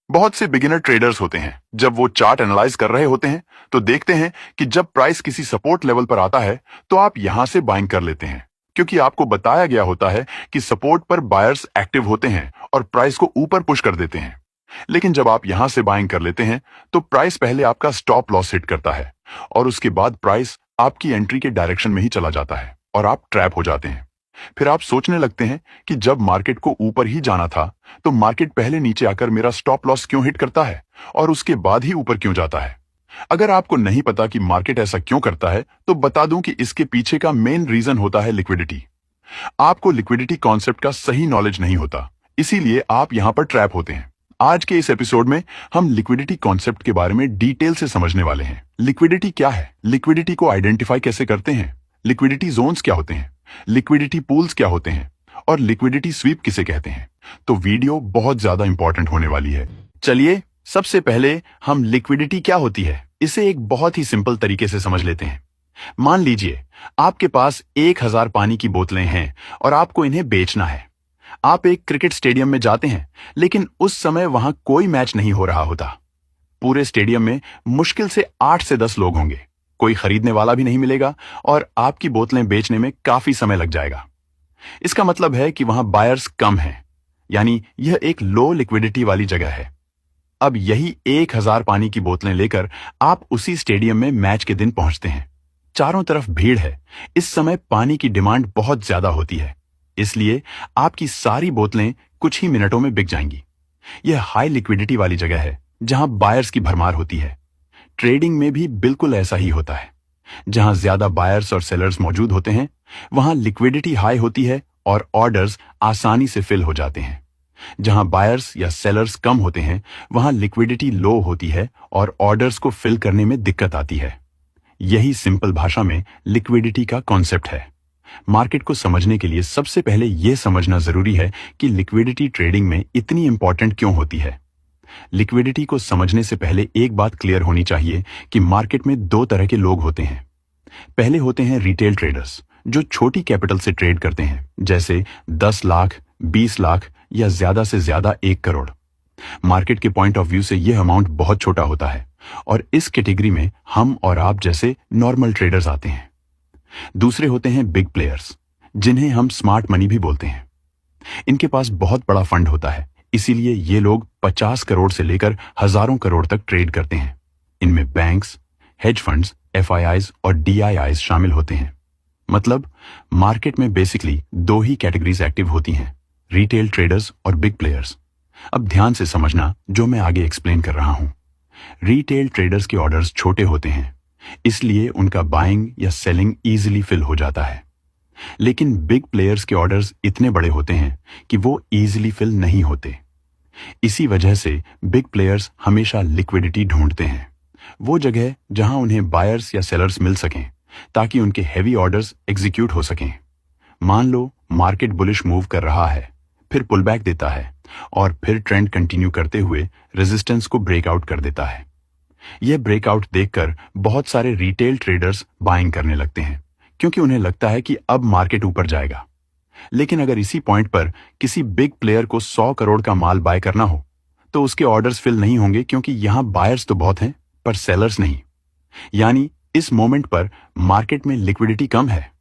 बहुत से beginner traders होते हैं, जब वो चार्ट एनालाइज कर रहे होते हैं तो देखते हैं कि जब प्राइस किसी सपोर्ट लेवल पर आता है तो आप यहां से बाइंग कर लेते हैं, क्योंकि आपको बताया गया होता है कि सपोर्ट पर बायर्स एक्टिव होते हैं और प्राइस को ऊपर पुश कर देते हैं। लेकिन जब आप यहां से बाइंग कर लेते हैं तो प्राइस पहले आपका स्टॉप लॉस हिट करता है और उसके बाद प्राइस आपकी एंट्री के डायरेक्शन में ही चला जाता है और आप ट्रैप हो जाते हैं। फिर आप सोचने लगते हैं कि जब मार्केट को ऊपर ही जाना था तो मार्केट पहले नीचे आकर मेरा स्टॉप लॉस क्यों हिट करता है और उसके बाद ही ऊपर क्यों जाता है। अगर आपको नहीं पता कि मार्केट ऐसा क्यों करता है तो बता दूं कि इसके पीछे का मेन रीजन होता है लिक्विडिटी। आपको लिक्विडिटी कॉन्सेप्ट का सही नॉलेज नहीं होता, इसीलिए आप यहां पर ट्रैप होते हैं। आज के इस एपिसोड में हम लिक्विडिटी कॉन्सेप्ट के बारे में डिटेल से समझने वाले हैं। लिक्विडिटी क्या है, लिक्विडिटी को आइडेंटिफाई कैसे करते हैं, लिक्विडिटी जोन्स क्या होते हैं, लिक्विडिटी पूल्स क्या होते हैं और लिक्विडिटी स्वीप किसे कहते हैं। तो वीडियो बहुत ज्यादा इंपॉर्टेंट होने वाली है। चलिए सबसे पहले हम लिक्विडिटी क्या होती है इसे एक बहुत ही सिंपल तरीके से समझ लेते हैं। मान लीजिए आपके पास 1000 पानी की बोतलें हैं और आपको इन्हें बेचना है। आप एक क्रिकेट स्टेडियम में जाते हैं, लेकिन उस समय वहां कोई मैच नहीं हो रहा होता। पूरे स्टेडियम में मुश्किल से 8 से 10 लोग होंगे, कोई खरीदने वाला भी नहीं मिलेगा और आपकी बोतलें बेचने में काफी समय लग जाएगा। इसका मतलब है कि वहां बायर्स कम हैं, यानी यह एक लो लिक्विडिटी वाली जगह है। अब यही 1000 पानी की बोतलें लेकर आप उसी स्टेडियम में मैच के दिन पहुंचते हैं। चारों तरफ भीड़ है, इस समय पानी की डिमांड बहुत ज्यादा होती है, इसलिए आपकी सारी बोतलें कुछ ही मिनटों में बिक जाएंगी। यह हाई लिक्विडिटी वाली जगह है जहां बायर्स की भरमार होती है। ट्रेडिंग में भी बिल्कुल ऐसा ही होता है। जहां ज्यादा बायर्स और सेलर्स मौजूद होते हैं वहां लिक्विडिटी हाई होती है और ऑर्डर्स आसानी से फिल हो जाते हैं। जहां बायर्स या सेलर्स कम होते हैं वहां लिक्विडिटी लो होती है और ऑर्डर्स को फिल करने में दिक्कत आती है। यही सिंपल भाषा में लिक्विडिटी का कॉन्सेप्ट है। मार्केट को समझने के लिए सबसे पहले यह समझना जरूरी है कि लिक्विडिटी ट्रेडिंग में इतनी इंपॉर्टेंट क्यों होती है। लिक्विडिटी को समझने से पहले एक बात क्लियर होनी चाहिए कि मार्केट में दो तरह के लोग होते हैं। पहले होते हैं रिटेल ट्रेडर्स, जो छोटी कैपिटल से ट्रेड करते हैं, जैसे 10 लाख, 20 लाख या ज्यादा से ज्यादा 1 करोड़। मार्केट के पॉइंट ऑफ व्यू से यह अमाउंट बहुत छोटा होता है और इस कैटेगरी में हम और आप जैसे नॉर्मल ट्रेडर्स आते हैं। दूसरे होते हैं बिग प्लेयर्स, जिन्हें हम स्मार्ट मनी भी बोलते हैं। इनके पास बहुत बड़ा फंड होता है, इसीलिए ये लोग 50 करोड़ से लेकर हजारों करोड़ तक ट्रेड करते हैं। इनमें बैंक्स, हेज फंड्स, एफआईआईज और डीआईआईज शामिल होते हैं। मतलब मार्केट में बेसिकली दो ही कैटेगरीज एक्टिव होती हैं, रिटेल ट्रेडर्स और बिग प्लेयर्स। अब ध्यान से समझना जो मैं आगे एक्सप्लेन कर रहा हूं। रिटेल ट्रेडर्स के ऑर्डर्स छोटे होते हैं, इसलिए उनका बाइंग या सेलिंग इजीली फिल हो जाता है। लेकिन बिग प्लेयर्स के ऑर्डर्स इतने बड़े होते हैं कि वो इजीली फिल नहीं होते। इसी वजह से बिग प्लेयर्स हमेशा लिक्विडिटी ढूंढते हैं, वो जगह जहां उन्हें बायर्स या सेलर्स मिल सकें, ताकि उनके हैवी ऑर्डर्स एग्जीक्यूट हो सकें। मान लो मार्केट बुलिश मूव कर रहा है, फिर पुल बैक देता है और फिर ट्रेंड कंटिन्यू करते हुए रेजिस्टेंस को ब्रेकआउट कर देता है। यह ब्रेकआउट देखकर बहुत सारे रिटेल ट्रेडर्स बाइंग करने लगते हैं, क्योंकि उन्हें लगता है कि अब मार्केट ऊपर जाएगा। लेकिन अगर इसी पॉइंट पर किसी बिग प्लेयर को 100 करोड़ का माल बाय करना हो तो उसके ऑर्डर्स फिल नहीं होंगे, क्योंकि यहां बायर्स तो बहुत हैं पर सेलर्स नहीं। यानी इस मोमेंट पर मार्केट में लिक्विडिटी कम है।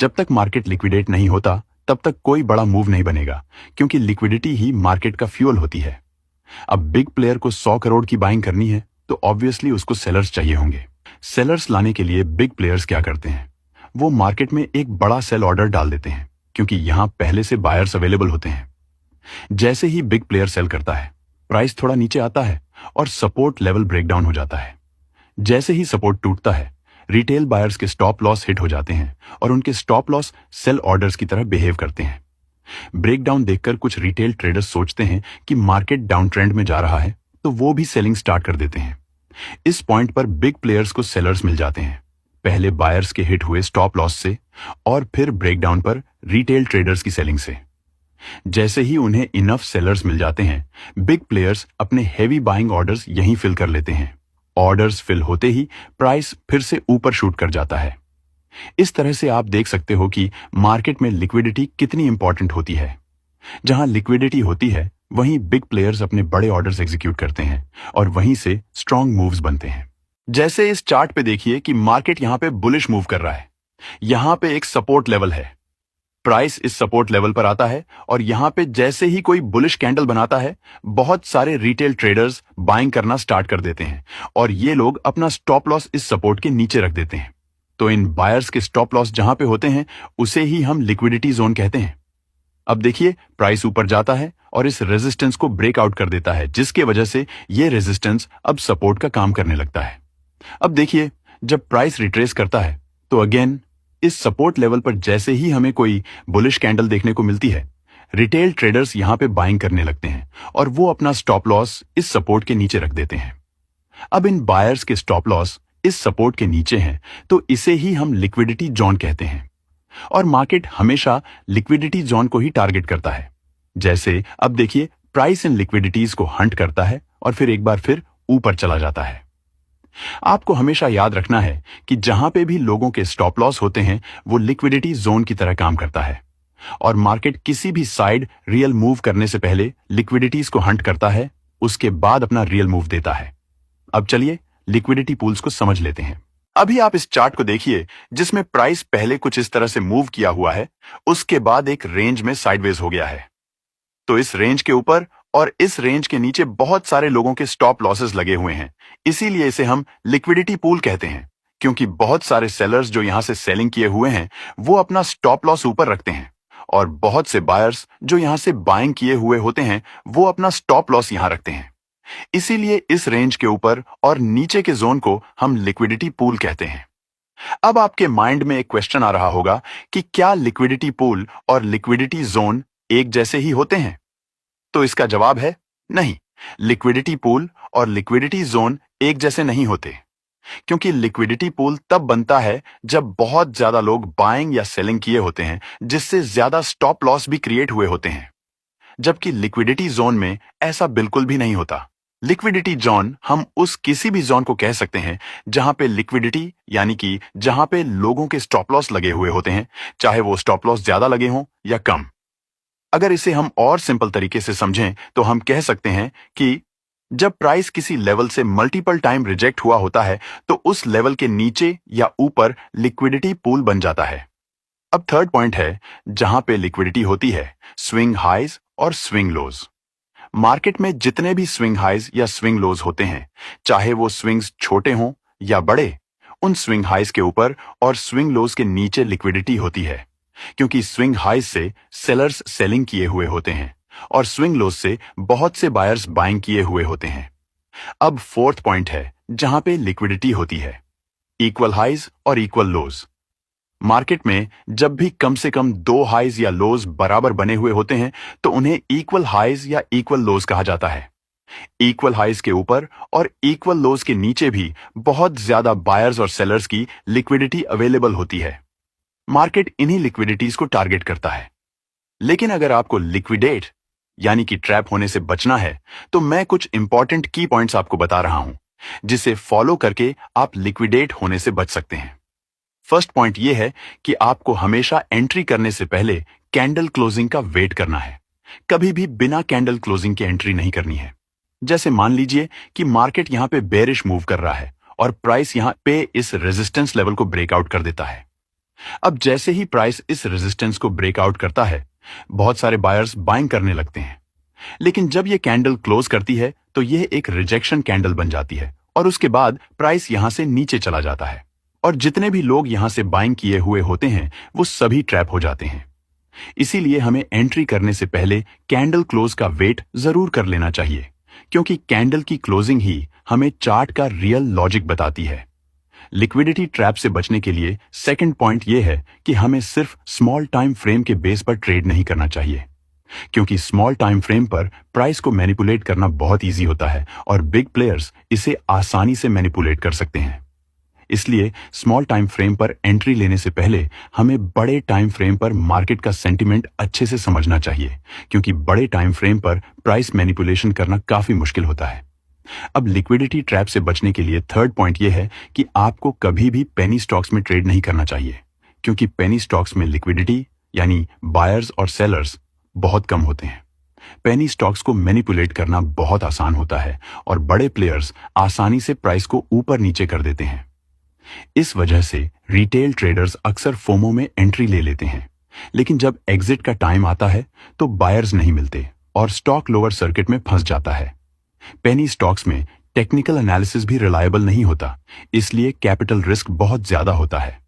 जब तक मार्केट लिक्विडेट नहीं होता तब तक कोई बड़ा मूव नहीं बनेगा, क्योंकि लिक्विडिटी ही मार्केट का फ्यूल होती है। अब बिग प्लेयर को 100 करोड़ की बाइंग करनी है तो ऑब्वियसली उसको सेलर्स चाहिए होंगे। सेलर्स लाने के लिए बिग प्लेयर्स क्या करते हैं, वो मार्केट में एक बड़ा सेल ऑर्डर डाल देते हैं, क्योंकि यहां पहले से बायर्स अवेलेबल होते हैं। जैसे ही बिग प्लेयर सेल करता है, प्राइस थोड़ा नीचे आता है और सपोर्ट लेवल ब्रेकडाउन हो जाता है। जैसे ही सपोर्ट टूटता है, रिटेल बायर्स के स्टॉप लॉस हिट हो जाते हैं और उनके स्टॉप लॉस सेल ऑर्डर्स की तरह बिहेव करते हैं। ब्रेकडाउन देखकर कुछ रिटेल ट्रेडर्स सोचते हैं कि मार्केट डाउन ट्रेंड में जा रहा है, तो वो भी सेलिंग स्टार्ट कर देते हैं। इस पॉइंट पर बिग प्लेयर्स को सेलर्स मिल जाते हैं, पहले बायर्स के हिट हुए स्टॉप लॉस से और फिर ब्रेकडाउन पर रिटेल ट्रेडर्स की सेलिंग से। जैसे ही उन्हें इनफ सेलर्स मिल जाते हैं, बिग प्लेयर्स अपने हेवी बाइंग ऑर्डर्स यहीं फिल कर लेते हैं। ऑर्डर्स फिल होते ही प्राइस फिर से ऊपर शूट कर जाता है। इस तरह से आप देख सकते हो कि मार्केट में लिक्विडिटी कितनी इंपॉर्टेंट होती है। जहां लिक्विडिटी होती है वहीं बिग प्लेयर्स अपने बड़े ऑर्डर्स एग्जीक्यूट करते हैं और वहीं से स्ट्रॉन्ग मूव्स बनते हैं। जैसे इस चार्ट पे देखिए कि मार्केट यहां पे बुलिश मूव कर रहा है। यहां पे एक सपोर्ट लेवल है, प्राइस इस सपोर्ट लेवल पर आता है और यहां पे जैसे ही कोई बुलिश कैंडल बनाता है, बहुत सारे रिटेल ट्रेडर्स बाइंग करना स्टार्ट कर देते हैं और ये लोग अपना स्टॉप लॉस इस सपोर्ट के नीचे रख देते हैं। तो इन बायर्स के स्टॉप लॉस जहां पे होते हैं, उसे ही हम लिक्विडिटी जोन कहते हैं। अब देखिए, प्राइस ऊपर जाता है और इस रेजिस्टेंस को ब्रेकआउट कर देता है, जिसके वजह से ये रेजिस्टेंस अब सपोर्ट का काम करने लगता है। अब देखिए, जब प्राइस रिट्रेस करता है तो अगेन इस सपोर्ट लेवल पर जैसे ही हमें कोई बुलिश कैंडल देखने को मिलती है, रिटेल ट्रेडर्स यहां पे बाइंग करने लगते हैं और वो अपना स्टॉप लॉस इस सपोर्ट के नीचे रख देते हैं। अब इन बायर्स के स्टॉप लॉस इस सपोर्ट के नीचे हैं, तो इसे ही हम लिक्विडिटी जोन कहते हैं और मार्केट हमेशा लिक्विडिटी जोन को ही टारगेट करता है। जैसे अब देखिए, प्राइस इन लिक्विडिटीज को हंट करता है और फिर एक बार फिर ऊपर चला जाता है। आपको हमेशा याद रखना है कि जहां पे भी लोगों के स्टॉप लॉस होते हैं, वो लिक्विडिटी जोन की तरह काम करता है और मार्केट किसी भी साइड रियल मूव करने से पहले लिक्विडिटीज को हंट करता है, उसके बाद अपना रियल मूव देता है। अब चलिए लिक्विडिटी पूल्स को समझ लेते हैं। अभी आप इस चार्ट को देखिए, जिसमें प्राइस पहले कुछ इस तरह से मूव किया हुआ है, उसके बाद एक रेंज में साइडवेज हो गया है। तो इस रेंज के ऊपर और इस रेंज के नीचे बहुत सारे लोगों के स्टॉप लॉसेस लगे हुए हैं, इसीलिए इसे हम लिक्विडिटी पूल कहते हैं, क्योंकि बहुत सारे सेलर्स जो यहां से सेलिंग किए हुए हैं, वो अपना स्टॉप लॉस ऊपर रखते हैं और बहुत से बायर्स जो यहां से बाइंग किए हुए होते हैं, वो अपना स्टॉप लॉस यहां रखते हैं। इसीलिए इस रेंज के ऊपर और नीचे के जोन को हम लिक्विडिटी पूल कहते हैं। अब आपके माइंड में एक क्वेश्चन आ रहा होगा कि क्या लिक्विडिटी पूल और लिक्विडिटी जोन एक जैसे ही होते हैं? तो इसका जवाब है नहीं। लिक्विडिटी पूल और लिक्विडिटी जोन एक जैसे नहीं होते, क्योंकि लिक्विडिटी पूल तब बनता है जब बहुत ज्यादा लोग बाइंग या सेलिंग किए होते हैं, जिससे ज्यादा स्टॉप लॉस भी क्रिएट हुए होते हैं। जबकि लिक्विडिटी जोन में ऐसा बिल्कुल भी नहीं होता। लिक्विडिटी जोन हम उस किसी भी जोन को कह सकते हैं जहां पे लिक्विडिटी यानी कि जहां पे लोगों के स्टॉप लॉस लगे हुए होते हैं, चाहे वो स्टॉप लॉस ज्यादा लगे हों या कम। अगर इसे हम और सिंपल तरीके से समझें तो हम कह सकते हैं कि जब प्राइस किसी लेवल से मल्टीपल टाइम रिजेक्ट हुआ होता है, तो उस लेवल के नीचे या ऊपर लिक्विडिटी पूल बन जाता है। अब थर्ड पॉइंट है जहां पे लिक्विडिटी होती है, स्विंग हाइज और स्विंग लोज। मार्केट में जितने भी स्विंग हाइज या स्विंग लोज होते हैं, चाहे वो स्विंग्स छोटे हों या बड़े, उन स्विंग हाइज के ऊपर और स्विंग लोज के नीचे लिक्विडिटी होती है, क्योंकि स्विंग हाइज से सेलर्स सेलिंग किए हुए होते हैं और स्विंग लोज से बहुत से बायर्स बाइंग किए हुए होते हैं। अब फोर्थ पॉइंट है जहां पे लिक्विडिटी होती है, इक्वल हाइज और इक्वल लोज। मार्केट में जब भी कम से कम दो हाइज या लोज बराबर बने हुए होते हैं, तो उन्हें इक्वल हाइज या इक्वल लोज कहा जाता है। इक्वल हाइज के ऊपर और इक्वल लोज के नीचे भी बहुत ज्यादा बायर्स और सेलर्स की लिक्विडिटी अवेलेबल होती है। मार्केट इन्हीं लिक्विडिटीज को टारगेट करता है। लेकिन अगर आपको लिक्विडेट यानी कि ट्रैप होने से बचना है, तो मैं कुछ इंपॉर्टेंट की पॉइंट्स आपको बता रहा हूं, जिसे फॉलो करके आप लिक्विडेट होने से बच सकते हैं। फर्स्ट पॉइंट यह है कि आपको हमेशा एंट्री करने से पहले कैंडल क्लोजिंग का वेट करना है। कभी भी बिना कैंडल क्लोजिंग के एंट्री नहीं करनी है। जैसे मान लीजिए कि मार्केट यहां पे बेरिश मूव कर रहा है और प्राइस यहां पे इस रेजिस्टेंस लेवल को ब्रेकआउट कर देता है। अब जैसे ही प्राइस इस रेजिस्टेंस को ब्रेकआउट करता है, बहुत सारे बायर्स बाइंग करने लगते हैं। लेकिन जब ये कैंडल क्लोज करती है, तो यह एक रिजेक्शन कैंडल बन जाती है और उसके बाद प्राइस यहां से नीचे चला जाता है और जितने भी लोग यहां से बाइंग किए हुए होते हैं, वो सभी ट्रैप हो जाते हैं। इसीलिए हमें एंट्री करने से पहले कैंडल क्लोज का वेट जरूर कर लेना चाहिए, क्योंकि कैंडल की क्लोजिंग ही हमें चार्ट का रियल लॉजिक बताती है। लिक्विडिटी ट्रैप से बचने के लिए सेकंड पॉइंट यह है कि हमें सिर्फ स्मॉल टाइम फ्रेम के बेस पर ट्रेड नहीं करना चाहिए, क्योंकि स्मॉल टाइम फ्रेम पर प्राइस को मैनिपुलेट करना बहुत इजी होता है और बिग प्लेयर्स इसे आसानी से मैनिपुलेट कर सकते हैं। इसलिए स्मॉल टाइम फ्रेम पर एंट्री लेने से पहले हमें बड़े टाइम फ्रेम पर मार्केट का सेंटिमेंट अच्छे से समझना चाहिए, क्योंकि बड़े टाइम फ्रेम पर प्राइस मैनिपुलेशन करना काफी मुश्किल होता है। अब लिक्विडिटी ट्रैप से बचने के लिए थर्ड पॉइंट यह है कि आपको कभी भी पेनी स्टॉक्स में ट्रेड नहीं करना चाहिए, क्योंकि पेनी स्टॉक्स में लिक्विडिटी यानी बायर्स और सेलर्स बहुत कम होते हैं। पेनी स्टॉक्स को मैनिपुलेट करना बहुत आसान होता है और बड़े प्लेयर्स आसानी से प्राइस को ऊपर नीचे कर देते हैं। इस वजह से रिटेल ट्रेडर्स अक्सर फोमो में एंट्री ले लेते हैं, लेकिन जब एग्जिट का टाइम आता है तो बायर्स नहीं मिलते और स्टॉक लोअर सर्किट में फंस जाता है। पेनी स्टॉक्स में टेक्निकल एनालिसिस भी रिलायबल नहीं होता, इसलिए कैपिटल रिस्क बहुत ज्यादा होता है।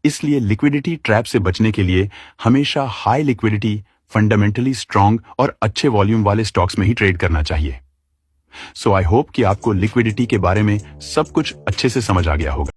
इसलिए लिक्विडिटी ट्रैप से बचने के लिए हमेशा हाई लिक्विडिटी, फंडामेंटली स्ट्रांग और अच्छे वॉल्यूम वाले स्टॉक्स में ही ट्रेड करना चाहिए। सो आई होप कि आपको लिक्विडिटी के बारे में सब कुछ अच्छे से समझ आ गया होगा।